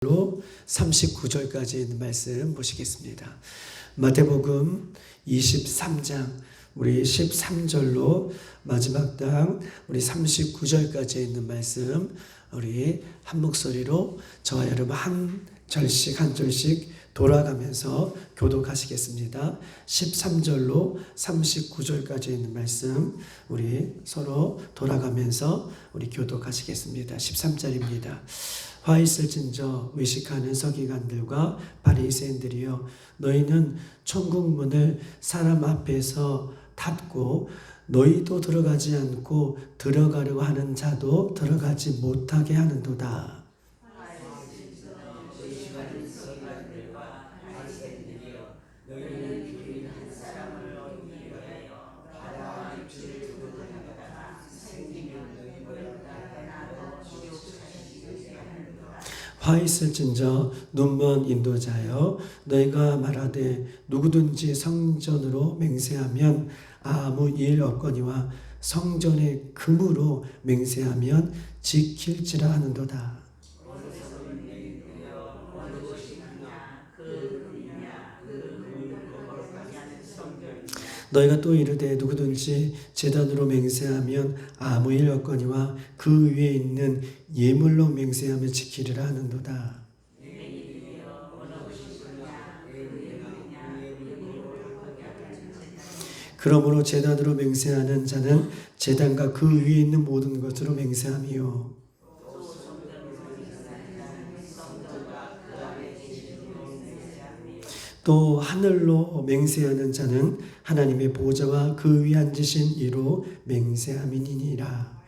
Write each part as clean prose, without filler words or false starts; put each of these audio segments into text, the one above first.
39절까지 있는 말씀 보시겠습니다. 마태복음 23장 우리 13절로 마지막 당 우리 39절까지 있는 말씀 우리 한 목소리로 저와 여러분 한 절씩 한 절씩 돌아가면서 교독하시겠습니다. 13절로 39절까지 있는 말씀 우리 서로 돌아가면서 우리 교독하시겠습니다. 13절입니다. 화 있을진저 의식하는 서기관들과 바리새인들이여, 너희는 천국 문을 사람 앞에서 닫고 너희도 들어가지 않고 들어가려고 하는 자도 들어가지 못하게 하는도다. 화 있을진저 눈먼 인도자여, 너희가 말하되 누구든지 성전으로 맹세하면 아무 일 없거니와 성전의 금으로 맹세하면 지킬지라 하는도다. 너희가 또 이르되 누구든지 제단으로 맹세하면 아무 일 없거니와 그 위에 있는 예물로 맹세하면 지키리라 하는도다. 그러므로 제단으로 맹세하는 자는 제단과 그 위에 있는 모든 것으로 맹세함이요, 또 하늘로 맹세하는 자는 하나님의 보좌와 그 위에 앉으신 이로 맹세함이니라.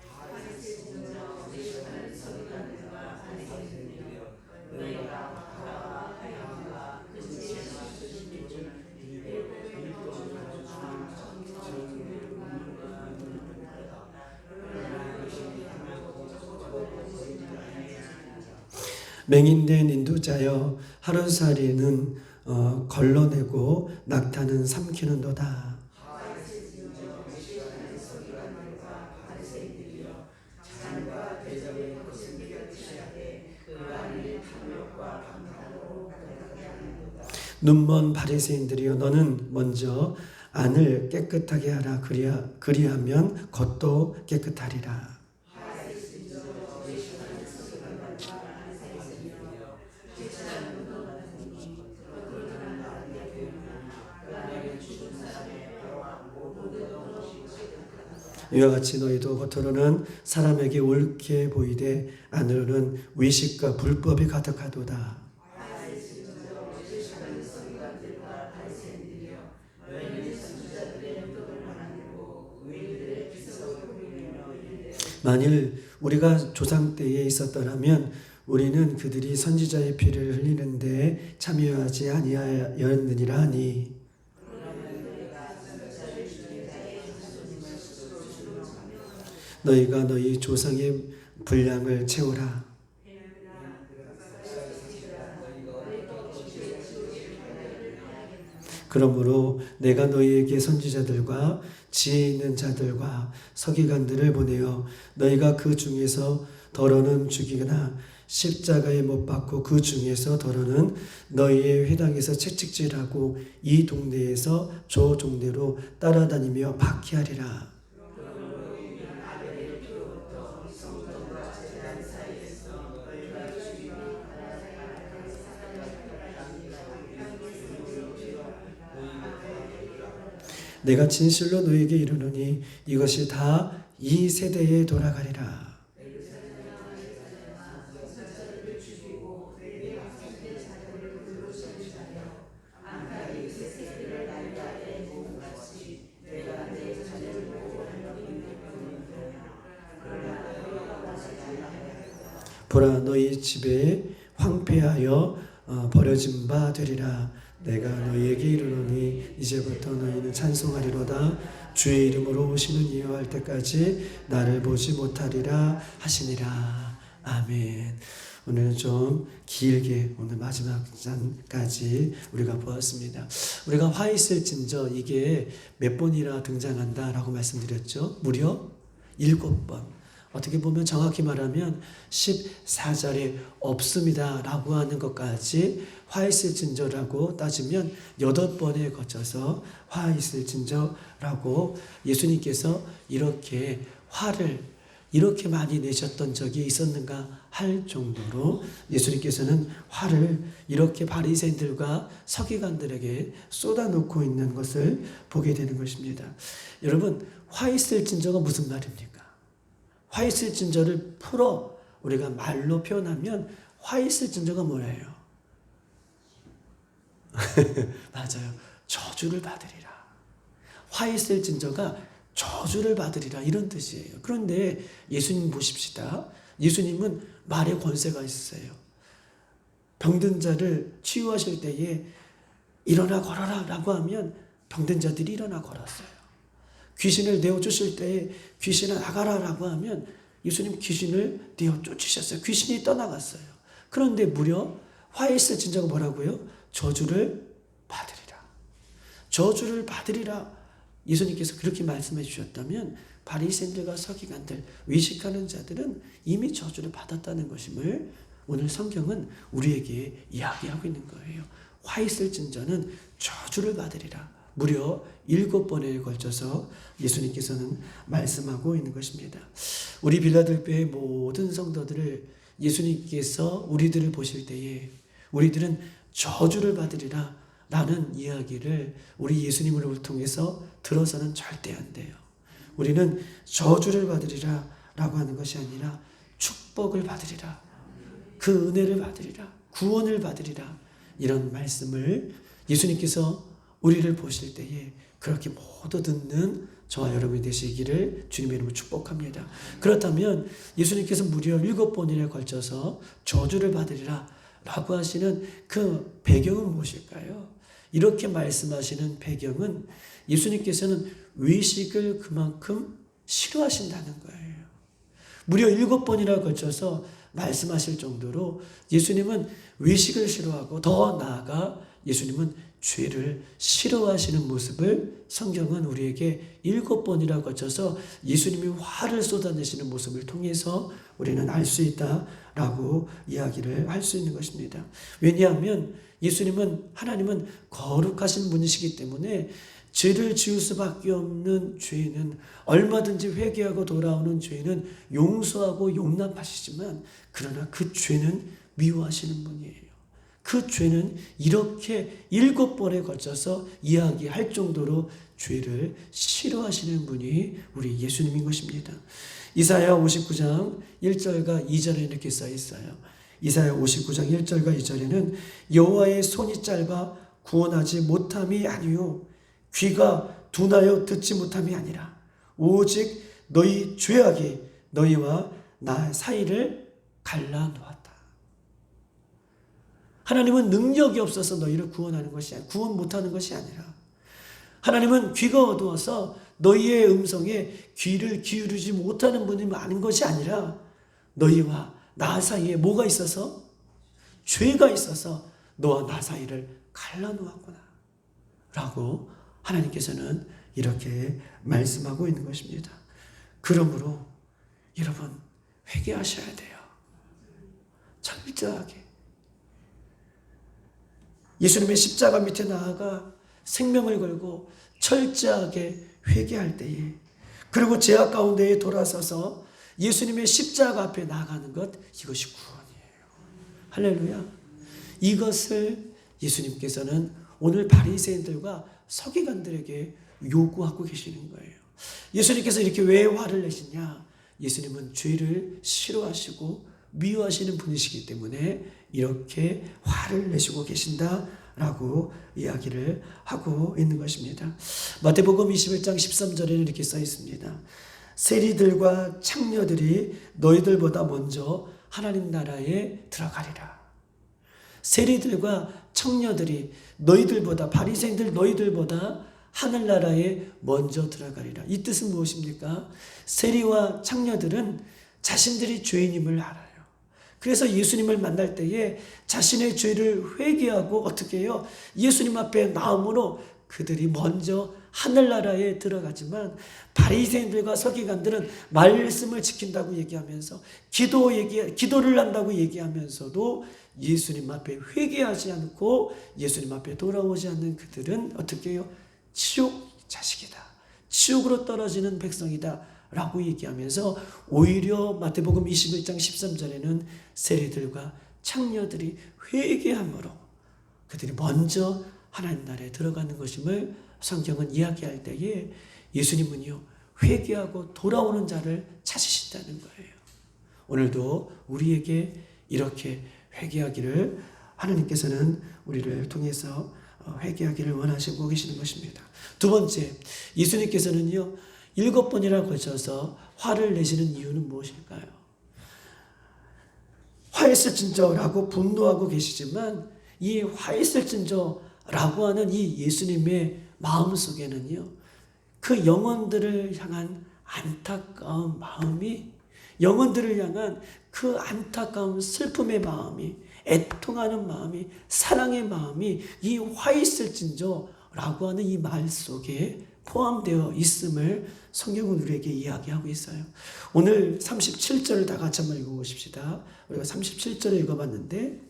맹인된 인도자여, 하루살이는 걸러내고 낙타는 삼키는도다. 눈먼 바리새인들이여, 너는 먼저 안을 깨끗하게 하라. 그리하면 겉도 깨끗하리라. 이와 같이 너희도 겉으로는 사람에게 옳게 보이되 안으로는 위식과 불법이 가득하도다. 만일 우리가 조상 때에 있었더라면 우리는 그들이 선지자의 피를 흘리는 데 참여하지 아니하였느니라 하니, 너희가 너희 조상의 분량을 채우라. 그러므로 내가 너희에게 선지자들과 지혜 있는 자들과 서기관들을 보내어 너희가 그 중에서 더러는 죽이거나 십자가에 못 박고 그 중에서 더러는 너희의 회당에서 채찍질하고 이 동네에서 저 동네로 따라다니며 박해하리라. 내가 진실로 너희에게 이르노니 이것이 다 이 세대에 돌아가리라. 보라, 너희 집에 황폐하여 버려진 바 되리라. 내가 너희에게 이르노니 이제부터 너희는 찬송하리로다. 주의 이름으로 오시는 이여 할 때까지 나를 보지 못하리라 하시니라. 아멘. 오늘은 좀 길게 오늘 마지막 장까지 우리가 보았습니다. 우리가 화 있을진저 이게 몇 번이나 등장한다라고 말씀드렸죠? 무려 7번. 어떻게 보면 정확히 말하면 14절에 없습니다 라고 하는 것까지 화 있을 징조라고 따지면 8번에 거쳐서 화 있을 징조라고 예수님께서 이렇게 화를 이렇게 많이 내셨던 적이 있었는가 할 정도로 예수님께서는 화를 이렇게 바리새인들과 서기관들에게 쏟아놓고 있는 것을 보게 되는 것입니다. 여러분, 화 있을 징조가 무슨 말입니까? 화 있을 징조를 풀어 우리가 말로 표현하면 화 있을 징조가 뭐예요? 맞아요. 저주를 받으리라. 화 있을 징조가 저주를 받으리라 이런 뜻이에요. 그런데 예수님 보십시다. 예수님은 말의 권세가 있어요. 병든 자를 치유하실 때에 일어나 걸어라 라고 하면 병든 자들이 일어나 걸었어요. 귀신을 내어 쫓을 때에 귀신아 나가라 라고 하면 예수님 귀신을 내어 쫓으셨어요. 귀신이 떠나갔어요. 그런데 무려 화에 있을 징조가 뭐라고요? 저주를 받으리라. 저주를 받으리라. 예수님께서 그렇게 말씀해 주셨다면 바리새인들과 서기관들, 외식하는 자들은 이미 저주를 받았다는 것임을 오늘 성경은 우리에게 이야기하고 있는 거예요. 화 있을 징조는 저주를 받으리라. 무려 7번에 걸쳐서 예수님께서는 말씀하고 있는 것입니다. 우리 빌라델피아의 모든 성도들을 예수님께서 우리들을 보실 때에 우리들은 저주를 받으리라 라는 이야기를 우리 예수님을 통해서 들어서는 절대 안 돼요. 우리는 저주를 받으리라 라고 하는 것이 아니라 축복을 받으리라, 그 은혜를 받으리라, 구원을 받으리라, 이런 말씀을 예수님께서 우리를 보실 때에 그렇게 모두 듣는 저와 여러분이 되시기를 주님의 이름으로 축복합니다. 그렇다면 예수님께서 무려 7번에 걸쳐서 저주를 받으리라 라고 하시는 그 배경은 무엇일까요? 이렇게 말씀하시는 배경은 예수님께서는 외식을 그만큼 싫어하신다는 거예요. 무려 7번이나 걸쳐서 말씀하실 정도로 예수님은 외식을 싫어하고 더 나아가 예수님은 죄를 싫어하시는 모습을 성경은 우리에게 7번이나 거쳐서 예수님이 화를 쏟아내시는 모습을 통해서 우리는 알 수 있다라고 이야기를 할 수 있는 것입니다. 왜냐하면 하나님은 거룩하신 분이시기 때문에 죄를 지을 수밖에 없는 죄는 얼마든지 회개하고 돌아오는 죄는 용서하고 용납하시지만 그러나 그 죄는 미워하시는 분이에요. 그 죄는 이렇게 7번에 걸쳐서 이야기할 정도로 죄를 싫어하시는 분이 우리 예수님인 것입니다. 이사야 59장 1절과 2절에 이렇게 써 있어요. 이사야 59장 1절과 2절에는 여호와의 손이 짧아 구원하지 못함이 아니요 귀가 둔하여 듣지 못함이 아니라 오직 너희 죄악이 너희와 나 사이를 갈라놓았다. 하나님은 능력이 없어서 너희를 구원하는 것이 아니라 구원 못하는 것이 아니라 하나님은 귀가 어두워서 너희의 음성에 귀를 기울이지 못하는 분이 많은 것이 아니라 너희와 나 사이에 뭐가 있어서? 죄가 있어서 너와 나 사이를 갈라놓았구나 라고 하나님께서는 이렇게 말씀하고 있는 것입니다. 그러므로 여러분 회개하셔야 돼요. 철저하게 예수님의 십자가 밑에 나아가 생명을 걸고 철저하게 회개할 때에 그리고 죄악 가운데에 돌아서서 예수님의 십자가 앞에 나아가는 것, 이것이 구원이에요. 할렐루야. 이것을 예수님께서는 오늘 바리새인들과 서기관들에게 요구하고 계시는 거예요. 예수님께서 이렇게 왜 화를 내시냐? 예수님은 죄를 싫어하시고 미워하시는 분이시기 때문에 이렇게 화를 내시고 계신다라고 이야기를 하고 있는 것입니다. 마태복음 21장 13절에는 이렇게 써 있습니다. 세리들과 창녀들이 너희들보다 먼저 하나님 나라에 들어가리라. 세리들과 청녀들이 너희들보다 바리새인들 너희들보다 하늘나라에 먼저 들어가리라. 이 뜻은 무엇입니까? 세리와 창녀들은 자신들이 죄인임을 알아요. 그래서 예수님을 만날 때에 자신의 죄를 회개하고 어떻게 해요? 예수님 앞에 나옴으로 그들이 먼저 하늘나라에 들어가지만 바리새인들과 서기관들은 말씀을 지킨다고 얘기하면서 기도를 한다고 얘기하면서도 예수님 앞에 회개하지 않고 예수님 앞에 돌아오지 않는 그들은 어떻게 해요? 지옥 자식이다. 지옥으로 떨어지는 백성이다. 라고 얘기하면서 오히려 마태복음 21장 13절에는 세리들과 창녀들이 회개함으로 그들이 먼저 하나님 나라에 들어가는 것임을 성경은 이야기할 때에 예수님은요, 회개하고 돌아오는 자를 찾으신다는 거예요. 오늘도 우리에게 이렇게 회개하기를 하나님께서는 우리를 통해서 회개하기를 원하시고 계시는 것입니다. 두 번째, 예수님께서는요 7번이나 걸쳐서 화를 내시는 이유는 무엇일까요? 화했을진저라고 분노하고 계시지만 이 화했을진저라고 하는 이 예수님의 마음속에는요 그 영혼들을 향한 안타까운 마음이, 영혼들을 향한 그 안타까운 슬픔의 마음이, 애통하는 마음이, 사랑의 마음이 이 화있을진저라고 하는 이 말 속에 포함되어 있음을 성경은 우리에게 이야기하고 있어요. 오늘 37절을 다 같이 한번 읽어보십시다. 우리가 37절을 읽어봤는데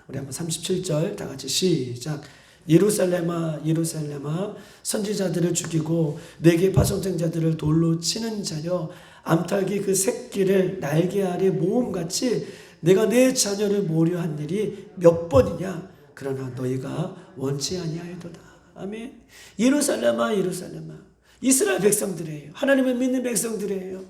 우리 한번 37절 다 같이 시작. 예루살렘아 예루살렘아 선지자들을 죽이고 내게 파송된 자들을 돌로 치는 자여, 암탉이 그 새끼를 날개 아래 모음같이 내가 내 자녀를 모려 한 일이 몇 번이냐. 그러나 너희가 원치 아니하였도다. 아멘. 예루살렘아 예루살렘아, 이스라엘 백성들이에요. 하나님을 믿는 백성들이에요.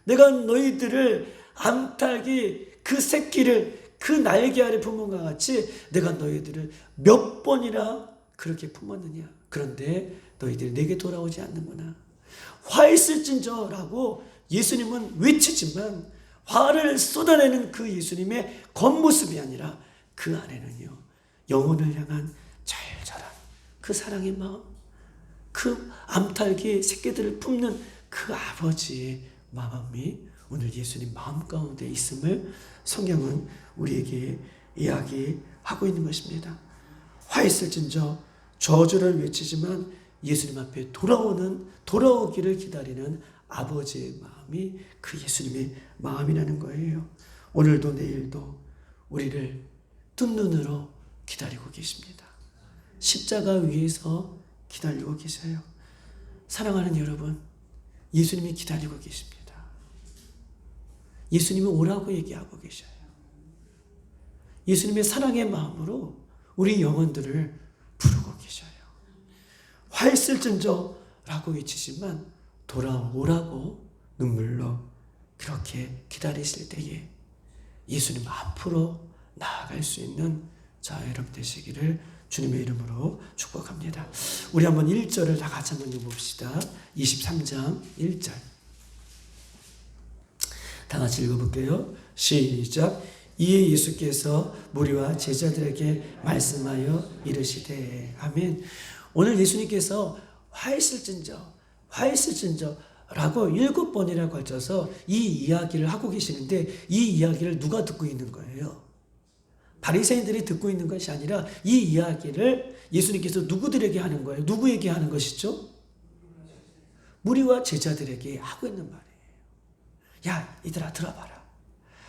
내가 너희들을 암탉이 그 새끼를 그 날개 아래 품은 것 같이 내가 너희들을 몇 번이나 그렇게 품었느냐. 그런데 너희들이 내게 돌아오지 않는구나. 화있을진저라고 예수님은 외치지만 화를 쏟아내는 그 예수님의 겉모습이 아니라 그 안에는요 영혼을 향한 절절한 그 사랑의 마음, 그 암탉이 새끼들을 품는 그 아버지의 마음이 오늘 예수님 마음 가운데 있음을 성경은 우리에게 이야기하고 있는 것입니다. 화있을진저 저주를 외치지만 예수님 앞에 돌아오기를 기다리는 아버지의 마음이 그 예수님의 마음이라는 거예요. 오늘도 내일도 우리를 뜬 눈으로 기다리고 계십니다. 십자가 위에서 기다리고 계세요. 사랑하는 여러분, 예수님이 기다리고 계십니다. 예수님이 오라고 얘기하고 계셔요. 예수님의 사랑의 마음으로 우리 영혼들을 부르고 계셔요. 화있을진저라고 외치지만 돌아오라고 눈물로 그렇게 기다리실 때에 예수님 앞으로 나아갈 수 있는 자 여러분 되시기를 주님의 이름으로 축복합니다. 우리 한번 1절을 다 같이 한번 읽어봅시다. 23장 1절 다 같이 읽어볼게요. 시작. 이에 예수께서 무리와 제자들에게 말씀하여 이르시되. 아멘. 오늘 예수님께서 화있을진저 라고 7번이나 걸쳐서 이 이야기를 하고 계시는데 이 이야기를 누가 듣고 있는 거예요? 바리새인들이 듣고 있는 것이 아니라 이 이야기를 예수님께서 누구들에게 하는 거예요? 누구에게 하는 것이죠? 무리와 제자들에게 하고 있는 말이에요. 야, 이들아 들어봐라.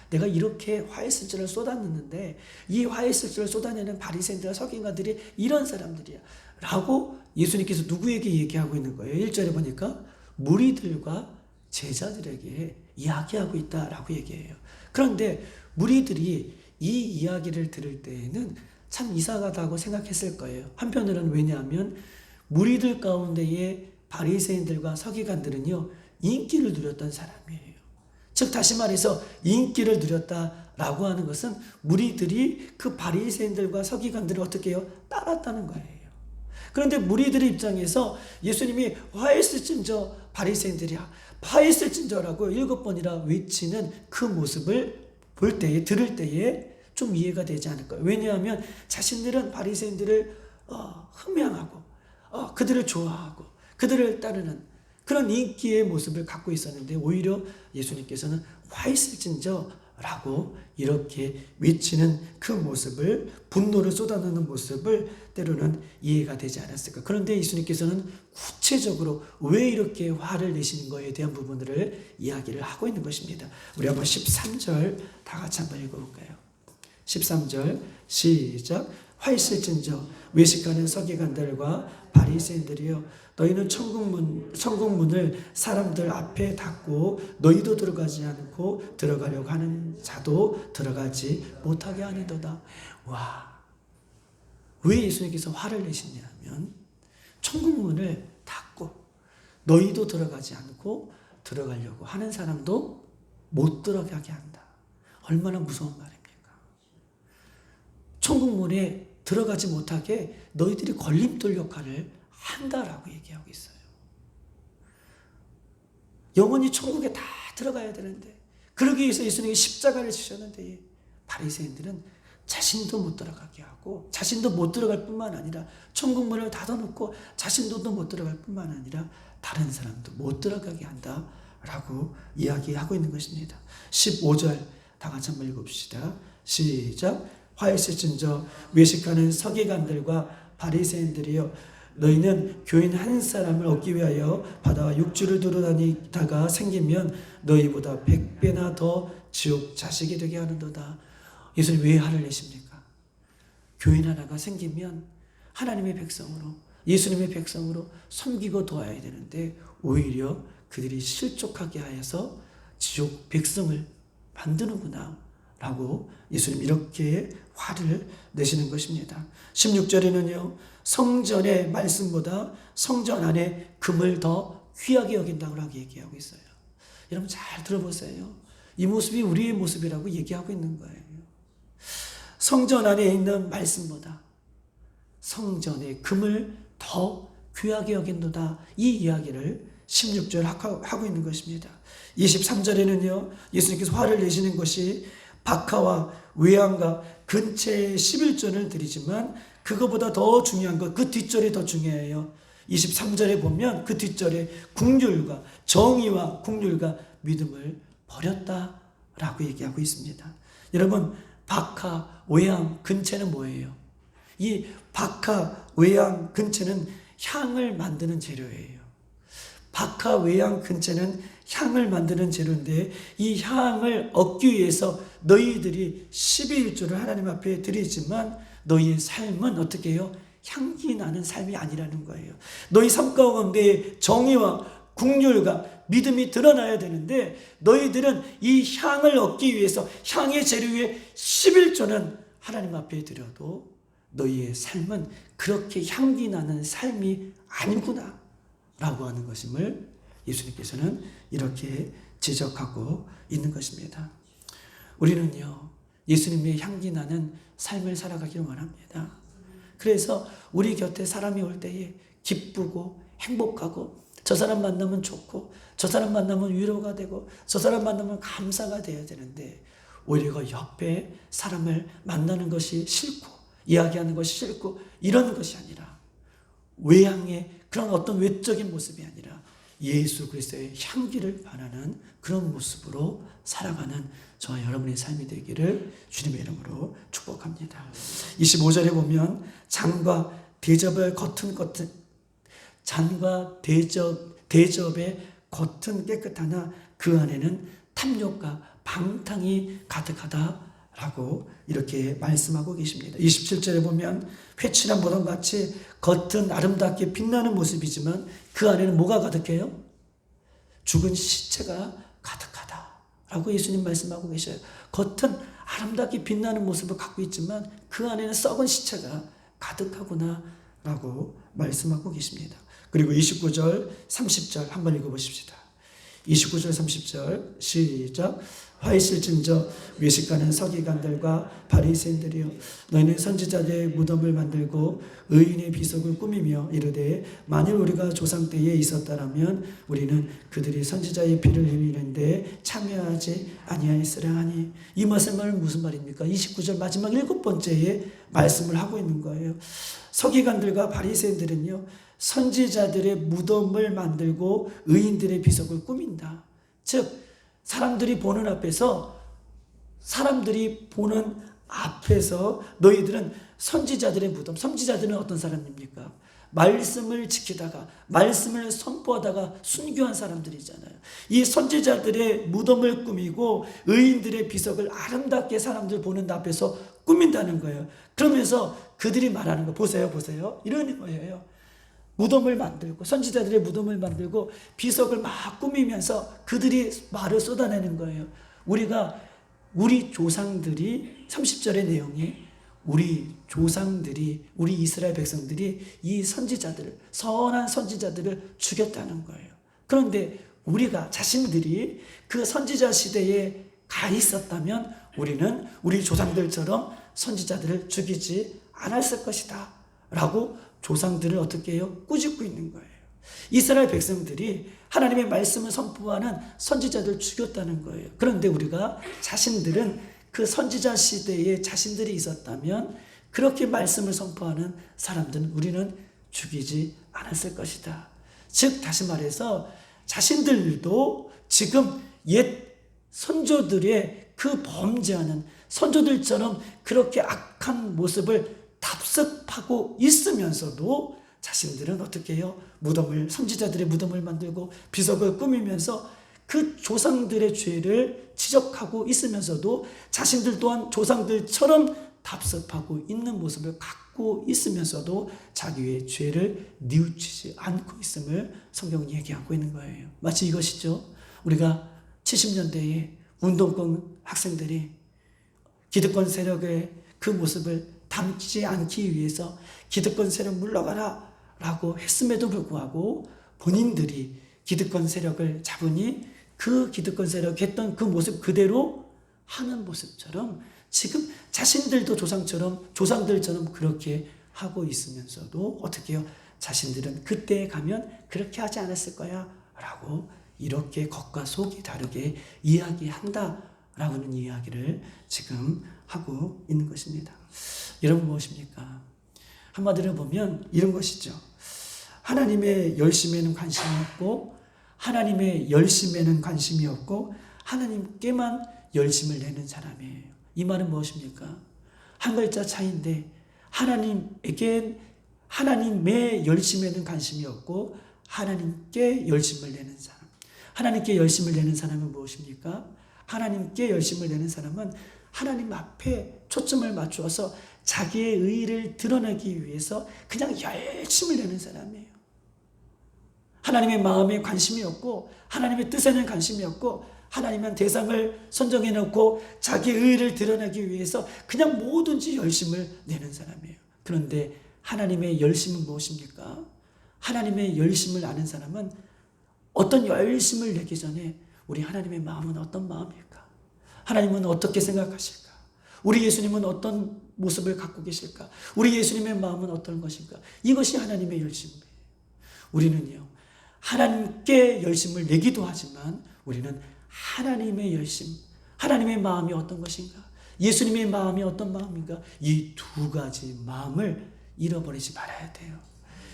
내가 이렇게 화했을지를 쏟아냈는데 이 화했을지를 쏟아내는 바리새인들과 서기관들이 이런 사람들이야 라고 예수님께서 누구에게 얘기하고 있는 거예요? 1절에 보니까 무리들과 제자들에게 이야기하고 있다라고 얘기해요. 그런데 무리들이 이 이야기를 들을 때에는 참 이상하다고 생각했을 거예요. 한편으로는 왜냐하면 무리들 가운데에 바리새인들과 서기관들은요 인기를 누렸던 사람이에요. 즉 다시 말해서 인기를 누렸다라고 하는 것은 무리들이 그 바리새인들과 서기관들을 어떻게 해요? 따랐다는 거예요. 그런데 무리들의 입장에서 예수님이 화했을진저 바리새인들이 화했을진저라고 7번이나 외치는 그 모습을 볼 때에 들을 때에 좀 이해가 되지 않을까요? 왜냐하면 자신들은 바리새인들을 흠양하고 그들을 좋아하고 그들을 따르는 그런 인기의 모습을 갖고 있었는데 오히려 예수님께서는 화있을진저라고 이렇게 외치는 그 모습을, 분노를 쏟아내는 모습을 때로는 이해가 되지 않았을까. 그런데 예수님께서는 구체적으로 왜 이렇게 화를 내시는 거에 대한 부분들을 이야기를 하고 있는 것입니다. 우리 한번 13절 다 같이 한번 읽어볼까요? 13절 시작. 화 있을진저 외식하는 서기관들과 바리새인들이여, 너희는 천국문을 사람들 앞에 닫고 너희도 들어가지 않고 들어가려고 하는 자도 들어가지 못하게 하니도다. 와, 왜 예수님께서 화를 내시냐면 천국문을 닫고 너희도 들어가지 않고 들어가려고 하는 사람도 못 들어가게 한다. 얼마나 무서운 말입니까? 천국문에 들어가지 못하게 너희들이 걸림돌 역할을 한다라고 얘기하고 있어요. 영원히 천국에 다 들어가야 되는데, 그러기 위해서 예수님이 십자가를 지셨는데 바리새인들은 자신도 못 들어가게 하고, 자신도 못 들어갈 뿐만 아니라 천국문을 닫아놓고 자신도 못 들어갈 뿐만 아니라 다른 사람도 못 들어가게 한다라고 이야기하고 있는 것입니다. 15절 다 같이 한번 읽읍시다. 시작. 화 있을진저 외식하는 서기관들과 바리새인들이여, 너희는 교인 한 사람을 얻기 위하여 바다와 육지를 두루다니다가 생기면 너희보다 100배나 더 지옥 자식이 되게 하는도다. 예수님 왜 화를 내십니까? 교인 하나가 생기면 하나님의 백성으로, 예수님의 백성으로 섬기고 도와야 되는데 오히려 그들이 실족하게 하여서 지옥 백성을 만드는구나 라고 예수님 이렇게 화를 내시는 것입니다. 16절에는요, 성전의 말씀보다 성전 안에 금을 더 귀하게 여긴다고 얘기하고 있어요. 여러분 잘 들어보세요. 이 모습이 우리의 모습이라고 얘기하고 있는 거예요. 성전 안에 있는 말씀보다 성전의 금을 더 귀하게 여긴도다. 이 이야기를 16절 하고 있는 것입니다. 23절에는요, 예수님께서 화를 내시는 것이 박하와 외양과 근처에 11조를 드리지만 그거보다 더 중요한 것, 그 뒷절이 더 중요해요. 23절에 보면 그 뒷절에 국률과 정의와 국률과 믿음을 버렸다라고 얘기하고 있습니다. 여러분, 박하, 외양, 근체는 뭐예요? 이 박하, 외양, 근체는 향을 만드는 재료예요. 박하, 외양, 근체는 향을 만드는 재료인데 이 향을 얻기 위해서 너희들이 12일조를 하나님 앞에 드리지만 너희의 삶은 어떻게 해요? 향기 나는 삶이 아니라는 거예요. 너희 삶 가운데 정의와 국률과 믿음이 드러나야 되는데 너희들은 이 향을 얻기 위해서 향의 재료의 11조는 하나님 앞에 드려도 너희의 삶은 그렇게 향기 나는 삶이 아니구나 라고 하는 것임을 예수님께서는 이렇게 지적하고 있는 것입니다. 우리는요, 예수님의 향기 나는 삶을 살아가기를 원합니다. 그래서 우리 곁에 사람이 올 때에 기쁘고 행복하고 저 사람 만나면 좋고 저 사람 만나면 위로가 되고 저 사람 만나면 감사가 돼야 되는데 오히려 그 옆에 사람을 만나는 것이 싫고 이야기하는 것이 싫고 이런 것이 아니라 외향의 그런 어떤 외적인 모습이 아니라 예수 그리스도의 향기를 반하는 그런 모습으로 살아가는 저와 여러분의 삶이 되기를 주님의 이름으로 축복합니다. 25절에 보면 잔과 대접의 대접의 겉은 깨끗하나 그 안에는 탐욕과 방탕이 가득하다라고 이렇게 말씀하고 계십니다. 27절에 보면 회칠한 보덤같이 겉은 아름답게 빛나는 모습이지만 그 안에는 뭐가 가득해요? 죽은 시체가 가득하다라고 예수님 말씀하고 계셔요. 겉은 아름답게 빛나는 모습을 갖고 있지만 그 안에는 썩은 시체가 가득하구나라고 말씀하고 계십니다. 그리고 29절, 30절 한번 읽어보십시다. 29절, 30절 시작. 화 있을진저 외식하는 서기관들과 바리새인들이여, 너희는 선지자들의 무덤을 만들고 의인의 비석을 꾸미며 이르되 만일 우리가 조상 때에 있었다라면 우리는 그들이 선지자의 피를 흘리는데 참여하지 아니하였으라 하니. 이 말씀은 무슨 말입니까? 29절 마지막 7번째에 말씀을 하고 있는 거예요. 서기관들과 바리새인들은요, 선지자들의 무덤을 만들고 의인들의 비석을 꾸민다. 즉 사람들이 보는 앞에서 사람들이 보는 앞에서 너희들은 선지자들의 무덤, 선지자들은 어떤 사람입니까? 말씀을 지키다가 말씀을 선포하다가 순교한 사람들이잖아요. 이 선지자들의 무덤을 꾸미고 의인들의 비석을 아름답게 사람들 보는 앞에서 꾸민다는 거예요. 그러면서 그들이 말하는 거 보세요. 이런 거예요. 무덤을 만들고 선지자들의 무덤을 만들고 비석을 막 꾸미면서 그들이 말을 쏟아내는 거예요. 우리 조상들이 30절의 내용이 우리 조상들이 우리 이스라엘 백성들이 이 선지자들을 선한 선지자들을 죽였다는 거예요. 그런데 우리가 자신들이 그 선지자 시대에 가 있었다면 우리는 우리 조상들처럼 선지자들을 죽이지 않았을 것이다 라고 조상들을 어떻게 해요? 꾸짖고 있는 거예요. 이스라엘 백성들이 하나님의 말씀을 선포하는 선지자들을 죽였다는 거예요. 그런데 우리가 자신들은 그 선지자 시대에 자신들이 있었다면 그렇게 말씀을 선포하는 사람들은 우리는 죽이지 않았을 것이다. 즉 다시 말해서 자신들도 지금 옛 선조들의 그 범죄하는 선조들처럼 그렇게 악한 모습을 답습하고 있으면서도 자신들은 어떻게 해요? 선지자들의 무덤을 만들고 비석을 꾸미면서 그 조상들의 죄를 지적하고 있으면서도 자신들 또한 조상들처럼 답습하고 있는 모습을 갖고 있으면서도 자기의 죄를 뉘우치지 않고 있음을 성경은 얘기하고 있는 거예요. 마치 이것이죠. 우리가 70년대에 운동권 학생들이 기득권 세력의 그 모습을 담지 않기 위해서 기득권 세력 물러가라 라고 했음에도 불구하고 본인들이 기득권 세력을 잡으니 그 기득권 세력 했던 그 모습 그대로 하는 모습처럼 지금 자신들도 조상들처럼 그렇게 하고 있으면서도 어떻게 해요? 자신들은 그때에 가면 그렇게 하지 않았을 거야 라고 이렇게 겉과 속이 다르게 이야기한다라고는 이야기를 지금 하고 있는 것입니다. 여러분 무엇입니까? 한마디로 보면 이런 것이죠. 하나님의 열심에는 관심이 없고 하나님의 열심에는 관심이 없고 하나님께만 열심을 내는 사람이에요. 이 말은 무엇입니까? 한 글자 차이인데 하나님의 열심에는 관심이 없고 하나님께 열심을 내는 사람. 하나님께 열심을 내는 사람은 무엇입니까? 하나님께 열심을 내는 사람은 하나님 앞에 초점을 맞추어서 자기의 의의를 드러내기 위해서 그냥 열심을 내는 사람이에요. 하나님의 마음에 관심이 없고 하나님의 뜻에는 관심이 없고 하나님은 대상을 선정해 놓고 자기의 의의를 드러내기 위해서 그냥 뭐든지 열심을 내는 사람이에요. 그런데 하나님의 열심은 무엇입니까? 하나님의 열심을 아는 사람은 어떤 열심을 내기 전에 우리 하나님의 마음은 어떤 마음일까? 하나님은 어떻게 생각하실까? 우리 예수님은 어떤 모습을 갖고 계실까? 우리 예수님의 마음은 어떤 것인가? 이것이 하나님의 열심이에요. 우리는요, 하나님께 열심을 내기도 하지만 우리는 하나님의 열심, 하나님의 마음이 어떤 것인가? 예수님의 마음이 어떤 마음인가? 이 두 가지 마음을 잃어버리지 말아야 돼요.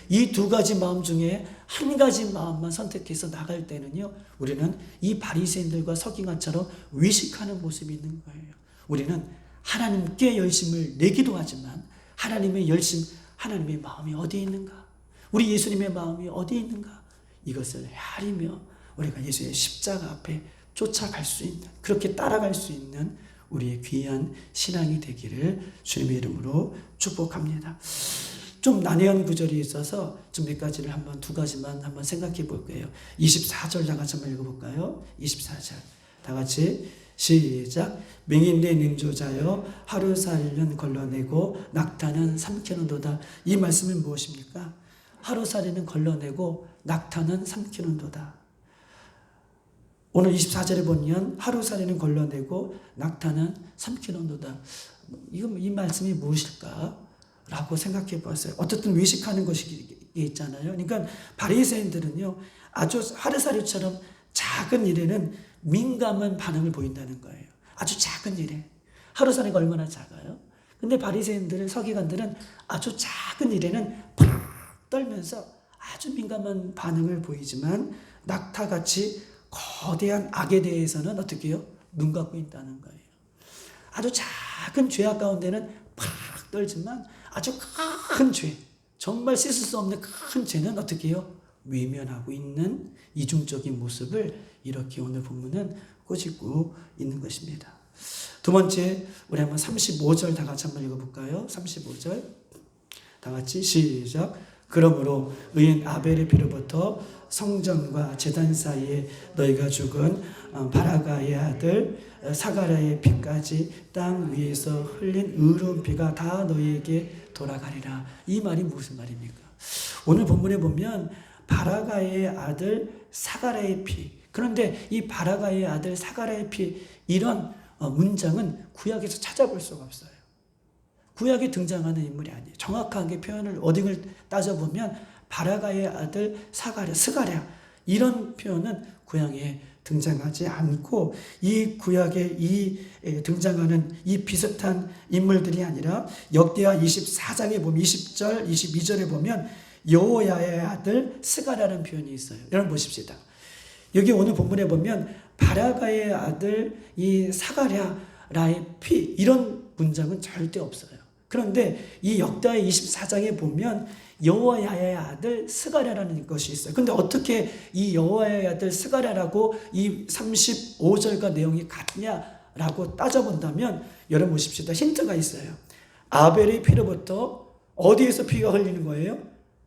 이 두 가지 마음 중에 한 가지 마음만 선택해서 나갈 때는요, 우리는 이 바리새인들과 서기관처럼 외식하는 모습이 있는 거예요. 우리는 하나님께 열심을 내기도 하지만 하나님의 열심, 하나님의 마음이 어디에 있는가? 우리 예수님의 마음이 어디에 있는가? 이것을 헤아리며 우리가 예수의 십자가 앞에 쫓아갈 수 있는, 그렇게 따라갈 수 있는 우리의 귀한 신앙이 되기를 주님의 이름으로 축복합니다. 좀 난해한 구절이 있어서 좀 몇 가지를 두 가지만 한번 생각해 볼게요. 24절 다 같이 한번 읽어볼까요? 24절 다 같이 시작. 맹인내 능조자여 하루살이는 걸러내고 낙타는 삼키는도다. 이 말씀은 무엇입니까? 하루살이는 걸러내고 낙타는 삼키는도다. 오늘 24절에 보면 하루살이는 걸러내고 낙타는 삼키는도다. 이 말씀이 무엇일까? 라고 생각해 보았어요. 어쨌든 외식하는 것이 있잖아요. 그러니까 바리새인들은요, 아주 하루살이처럼 작은 일에는 민감한 반응을 보인다는 거예요. 아주 작은 일에. 하루살이가 얼마나 작아요? 근데 바리새인들은, 서기관들은 아주 작은 일에는 팍 떨면서 아주 민감한 반응을 보이지만 낙타같이 거대한 악에 대해서는 어떻게 해요? 눈 감고 있다는 거예요. 아주 작은 죄악 가운데는 팍 떨지만 아주 큰 죄, 정말 씻을 수 없는 큰 죄는 어떻게 해요? 외면하고 있는 이중적인 모습을 이렇게 오늘 본문은 꼬집고 있는 것입니다. 두 번째, 우리 한번 35절 다 같이 한번 읽어볼까요? 35절 다 같이 시작. 그러므로 의인 아벨의 피로부터 성전과 제단 사이에 너희가 죽은 바라가의 아들 사가랴의 피까지 땅 위에서 흘린 의로운 피가 다 너희에게 돌아가리라. 이 말이 무슨 말입니까? 오늘 본문에 보면 바라가의 아들 사가랴의 피, 그런데 이 바라가의 아들 사가랴의 피, 이런 문장은 구약에서 찾아볼 수가 없어요. 구약에 등장하는 인물이 아니에요. 정확하게 표현을 어딩을 따져보면 바라가의 아들 사가랴, 스가랴, 이런 표현은 구약에 등장하지 않고, 이 구약에 등장하는 이 비슷한 인물들이 아니라 역대하 24장에 보면 20절, 22절에 보면 여호야의 아들 스가랴라는 표현이 있어요. 여러분 보십시다. 여기 오늘 본문에 보면 바라가의 아들 이 사가랴라의 피, 이런 문장은 절대 없어요. 그런데 이 역대하 24장에 보면 여호야의 아들 스가랴라는 것이 있어요. 근데 어떻게 이 여호야의 아들 스가랴라고 이 35절과 내용이 같냐라고 따져본다면, 여러분 보십시다. 힌트가 있어요. 아벨의 피로부터 어디에서 피가 흘리는 거예요?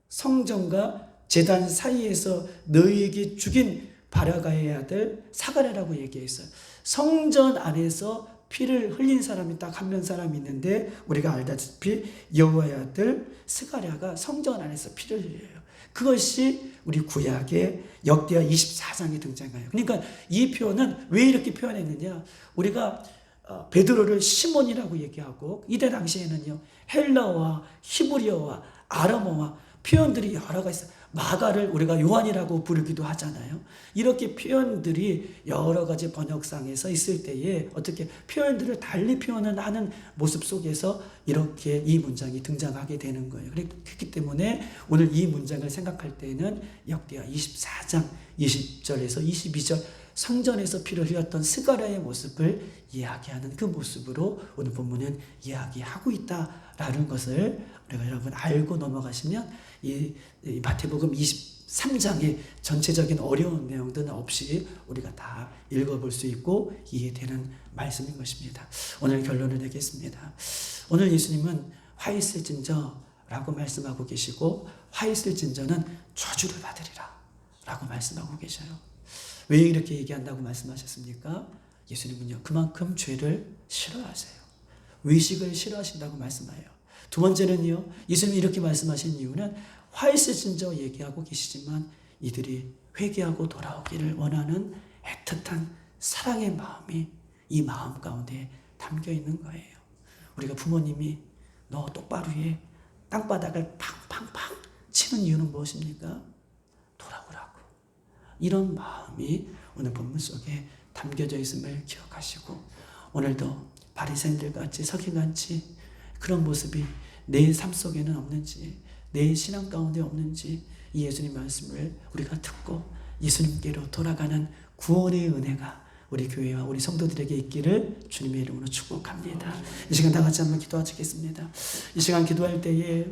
성전과 제단 사이에서 너희에게 죽인 바라가의 아들 사가랴라고 얘기했어요. 성전 안에서 피를 흘린 사람이 딱 한 명 사람이 있는데, 우리가 알다시피 여호와의 아들 스가랴가 성전 안에서 피를 흘려요. 그것이 우리 구약의 역대하 24장에 등장해요. 그러니까 이 표현은 왜 이렇게 표현했느냐? 우리가 베드로를 시몬이라고 얘기하고, 이때 당시에는요 헬라어와 히브리어와 아람어와 표현들이 여러 가지 있어요. 마가를 우리가 요한이라고 부르기도 하잖아요. 이렇게 표현들이 여러 가지 번역상에서 있을 때에 어떻게 표현들을 달리 표현을 하는 모습 속에서 이렇게 이 문장이 등장하게 되는 거예요. 그렇기 때문에 오늘 이 문장을 생각할 때는 역대하 24장 20절에서 22절 성전에서 피를 흘렸던 스가랴의 모습을 이야기하는 그 모습으로 오늘 본문은 이야기하고 있다라는 것을 우리가 여러분 알고 넘어가시면 이 마태복음 23장의 전체적인 어려운 내용들은 없이 우리가 다 읽어볼 수 있고 이해되는 말씀인 것입니다. 오늘 결론을 내겠습니다. 오늘 예수님은 화 있을진저라고 말씀하고 계시고, 화 있을진저는 저주를 받으리라 라고 말씀하고 계셔요. 왜 이렇게 얘기한다고 말씀하셨습니까? 예수님은요 그만큼 죄를 싫어하세요. 외식을 싫어하신다고 말씀해요. 두 번째는요, 예수님이 이렇게 말씀하신 이유는 화 있을진저 얘기하고 계시지만 이들이 회개하고 돌아오기를 원하는 애틋한 사랑의 마음이 이 마음 가운데 담겨 있는 거예요. 우리가 부모님이 너 똑바로 해, 땅바닥을 팡팡팡 치는 이유는 무엇입니까? 돌아오라고. 이런 마음이 오늘 본문 속에 담겨져 있음을 기억하시고, 오늘도 바리새인들 같이 서기같이 그런 모습이 내 삶 속에는 없는지, 내 신앙 가운데 없는지 이 예수님 말씀을 우리가 듣고 예수님께로 돌아가는 구원의 은혜가 우리 교회와 우리 성도들에게 있기를 주님의 이름으로 축복합니다. 이 시간 다 같이 한번 기도하시겠습니다. 이 시간 기도할 때에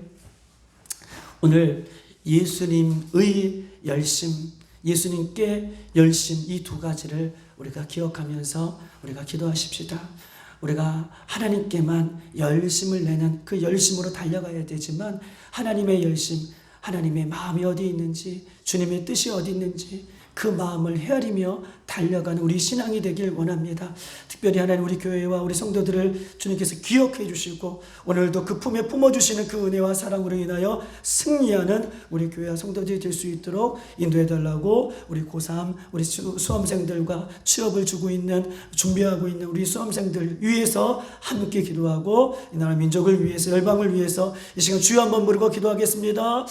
오늘 예수님의 열심, 예수님께 열심, 이 두 가지를 우리가 기억하면서 우리가 기도하십시다. 우리가 하나님께만 열심을 내는 그 열심으로 달려가야 되지만, 하나님의 열심, 하나님의 마음이 어디 있는지, 주님의 뜻이 어디 있는지 그 마음을 헤아리며 달려가는 우리 신앙이 되길 원합니다. 특별히 하나님 우리 교회와 우리 성도들을 주님께서 기억해 주시고 오늘도 그 품에 품어주시는 그 은혜와 사랑으로 인하여 승리하는 우리 교회와 성도들이 될 수 있도록 인도해 달라고, 우리 고3 우리 수험생들과 취업을 준비하고 있는 우리 수험생들 위해서 함께 기도하고, 이 나라 민족을 위해서, 열방을 위해서 이 시간 주여 한번 부르고 기도하겠습니다.